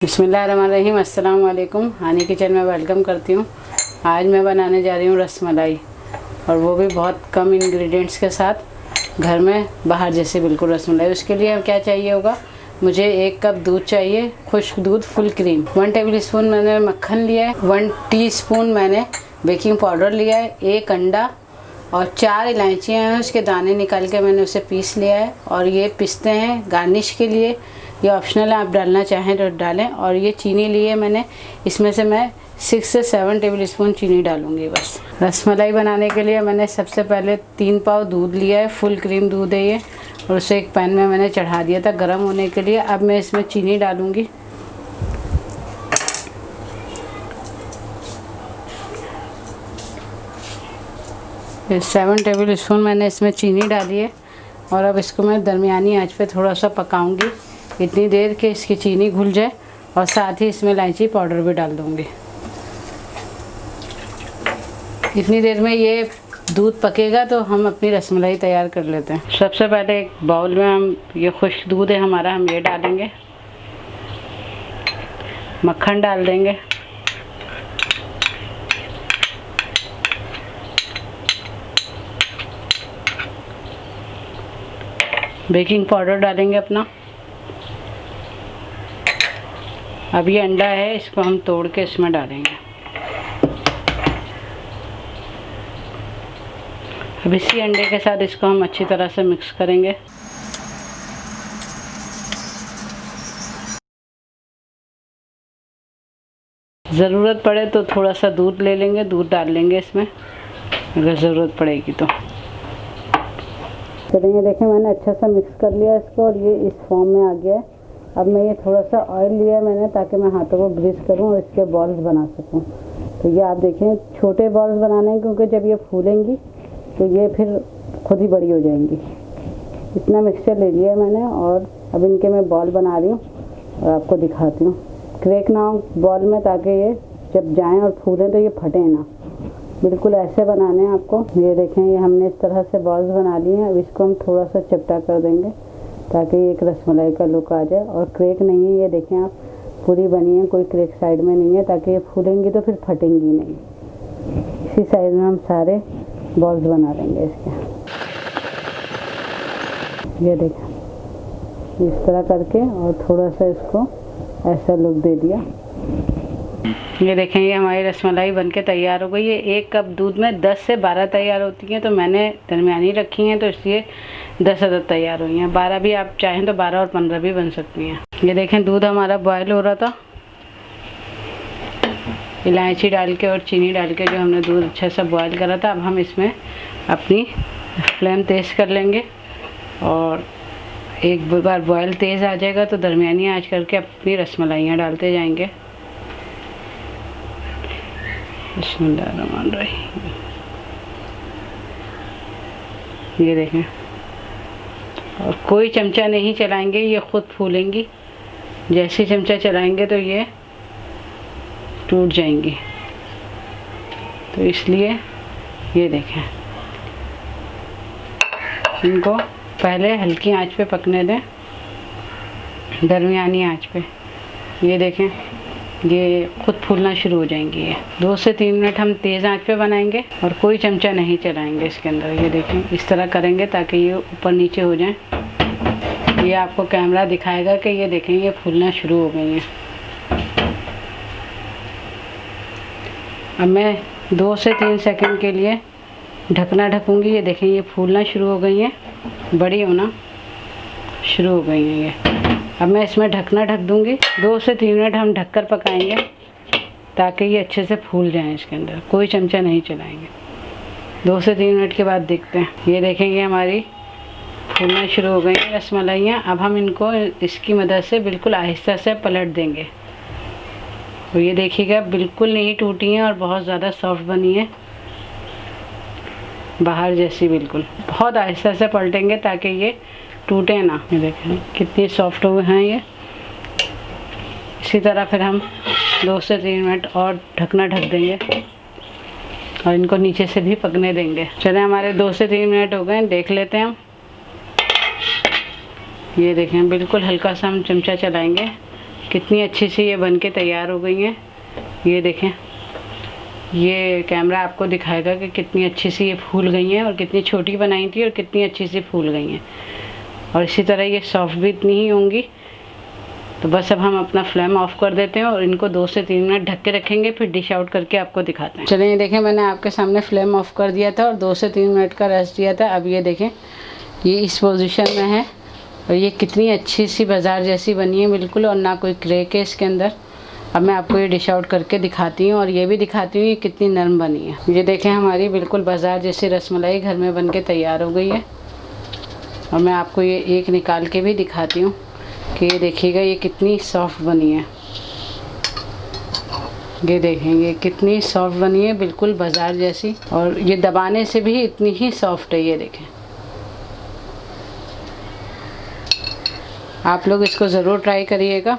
बिस्मिल्लाहिर्रहमानिर्रहीम, अस्सलाम वालेकुम। हानी किचन में वेलकम करती हूँ। आज मैं बनाने जा रही हूँ रसमलाई, और वो भी बहुत कम इंग्रेडिएंट्स के साथ, घर में बाहर जैसे बिल्कुल रसमलाई। उसके लिए क्या चाहिए होगा, मुझे 1 कप दूध चाहिए, खुश्क दूध, फुल क्रीम। 1 टेबल स्पून मैंने मक्खन लिया है, 1 टीस्पून मैंने बेकिंग पाउडर लिया है, 1 अंडा और 4 इलायचियाँ हैं, उसके दाने निकाल के मैंने उसे पीस लिया है। और ये पिस्ते हैं गार्निश के लिए, ये ऑप्शनल है, आप डालना चाहें तो डालें। और ये चीनी ली है मैंने, इसमें से मैं 6 से 7 टेबल स्पून चीनी डालूंगी बस। रसमलाई बनाने के लिए मैंने सबसे पहले 3 पाव दूध लिया है, फुल क्रीम दूध है ये, और उसे एक पैन में मैंने चढ़ा दिया था गर्म होने के लिए। अब मैं इसमें चीनी डालूंगी। ये 7 टेबल स्पून मैंने इसमें चीनी डाली है, और अब इसको मैं दरमियानी आंच पे थोड़ा सा पकाऊंगी, इतनी देर कि इसकी चीनी घुल जाए, और साथ ही इसमें इलायची पाउडर भी डाल दूंगी। इतनी देर में ये दूध पकेगा तो हम अपनी रसमलाई तैयार कर लेते हैं। सबसे पहले एक बाउल में हम, ये खुश्क दूध है हमारा, हम ये डालेंगे, मक्खन डाल देंगे, बेकिंग पाउडर डालेंगे अपना। अब ये अंडा है, इसको हम तोड़ के इसमें डालेंगे। अब इसी अंडे के साथ इसको हम अच्छी तरह से मिक्स करेंगे। ज़रूरत पड़े तो थोड़ा सा दूध ले लेंगे, दूध डाल लेंगे इसमें अगर ज़रूरत पड़ेगी तो। चलिए देखें, मैंने अच्छा सा मिक्स कर लिया इसको, और ये इस फॉर्म में आ गया है। अब मैं ये थोड़ा सा ऑयल लिया है मैंने, ताकि मैं हाथों को ग्रीस करूं और इसके बॉल्स बना सकूं। तो ये आप देखें, छोटे बॉल्स बनाने हैं, क्योंकि जब ये फूलेंगी तो ये फिर खुद ही बड़ी हो जाएंगी। इतना मिक्सचर ले लिया है मैंने, और अब इनके मैं बॉल बना रही हूँ और आपको दिखाती हूँ। क्रैक ना हो बॉल में, ताकि ये जब जाएँ और फूलें तो ये फटे ना। बिल्कुल ऐसे बनाने हैं आपको। ये देखें, ये हमने इस तरह से बॉल्स बना लिए हैं। अब इसको हम थोड़ा सा चपटा कर देंगे, ताकि एक रसमलाई का लुक आ जाए। और क्रैक नहीं है, ये देखें आप, पूरी बनी है, कोई क्रैक साइड में नहीं है, ताकि ये फूलेंगी तो फिर फटेंगी नहीं। इसी साइज में हम सारे बॉल्स बना लेंगे इसके। ये देखें, इस तरह करके, और थोड़ा सा इसको ऐसा लुक दे दिया। ये देखें, ये हमारी रसमलाई बनके तैयार हो गई है। 1 कप दूध में 10 से 12 तैयार होती हैं, तो मैंने दरमियानी रखी हैं, तो इसलिए 10 अदद तैयार हुई हैं। 12 भी आप चाहें तो 12 और 15 भी बन सकती हैं। ये देखें, दूध हमारा बॉयल हो रहा था, इलायची डाल के और चीनी डाल के जो हमने दूध अच्छा सा बॉयल करा था। अब हम इसमें अपनी फ्लेम तेज़ कर लेंगे, और एक बार बॉयल तेज़ आ जाएगा तो दरमियानी आंच करके अपनी रसमलाइयाँ डालते जाएंगे। बिस्मिल्लाहिर्रहमानिर्रहीम। ये देखें, और कोई चमचा नहीं चलाएंगे, ये खुद फूलेंगी। जैसे चमचा चलाएंगे तो ये टूट जाएंगी, तो इसलिए ये देखें, इनको पहले हल्की आंच पे पकने दें, दरमियानी आंच पे। ये देखें, ये खुद फूलना शुरू हो जाएंगी। ये 2 से 3 मिनट हम तेज़ आंच पे बनाएंगे, और कोई चमचा नहीं चलाएंगे इसके अंदर। ये देखें, इस तरह करेंगे ताकि ये ऊपर नीचे हो जाए। ये आपको कैमरा दिखाएगा कि ये देखें, ये फूलना शुरू हो गई हैं। अब मैं 2 से 3 सेकंड के लिए ढकना ढकूंगी। ये देखें, ये फूलना शुरू हो गई हैं, बड़ी होना शुरू हो गई हैं ये। अब मैं इसमें ढकना ढक दूंगी। 2 से 3 मिनट हम ढककर पकाएंगे, ताकि ये अच्छे से फूल जाएं इसके अंदर। कोई चमचा नहीं चलाएंगे। 2 से 3 मिनट के बाद देखते हैं। ये देखेंगे, हमारी फूलना शुरू हो गई हैं रसमलाइयाँ। अब हम इनको इसकी मदद से बिल्कुल आहिस्ता से पलट देंगे। तो ये देखिएगा, बिल्कुल नहीं टूटी हैं और बहुत ज़्यादा सॉफ्ट बनी है, बाहर जैसी बिल्कुल। बहुत आहिस्ता से पलटेंगे ताकि ये टूटे ना। ये देखें कितनी सॉफ्ट हुए हैं ये। इसी तरह फिर हम 2 से 3 मिनट और ढकना ढक देंगे, और इनको नीचे से भी पकने देंगे। चले, हमारे 2 से 3 मिनट हो गए, देख लेते हैं हम। ये देखें, बिल्कुल हल्का सा हम चमचा चलाएंगे, कितनी अच्छी सी ये बन के तैयार हो गई हैं। ये देखें, ये कैमरा आपको दिखाएगा कि कितनी अच्छी सी ये फूल गई हैं, और कितनी छोटी बनाई थी और कितनी अच्छी सी फूल गई हैं। और इसी तरह ये सॉफ्ट भी इतनी ही होंगी। तो बस अब हम अपना फ्लेम ऑफ कर देते हैं और इनको 2 से 3 मिनट ढक के रखेंगे, फिर डिश आउट करके आपको दिखाते हैं। चलिए, ये देखें, मैंने आपके सामने फ्लेम ऑफ कर दिया था और 2 से 3 मिनट का रेस्ट दिया था। अब ये देखें, ये इस पोजीशन में है और ये कितनी अच्छी सी बाज़ार जैसी बनी है बिल्कुल, और ना कोई क्रैक है इसके अंदर। अब मैं आपको ये डिश आउट करके दिखाती हूँ और ये भी दिखाती हूँ ये कितनी नरम बनी है। ये देखें, हमारी बिल्कुल बाज़ार जैसी रसमलाई घर में बन के तैयार हो गई है। और मैं आपको ये एक निकाल के भी दिखाती हूँ कि ये देखिएगा ये कितनी सॉफ्ट बनी है। ये देखेंगे कितनी सॉफ्ट बनी है, बिल्कुल बाज़ार जैसी, और ये दबाने से भी इतनी ही सॉफ्ट है। ये देखें, आप लोग इसको ज़रूर ट्राई करिएगा।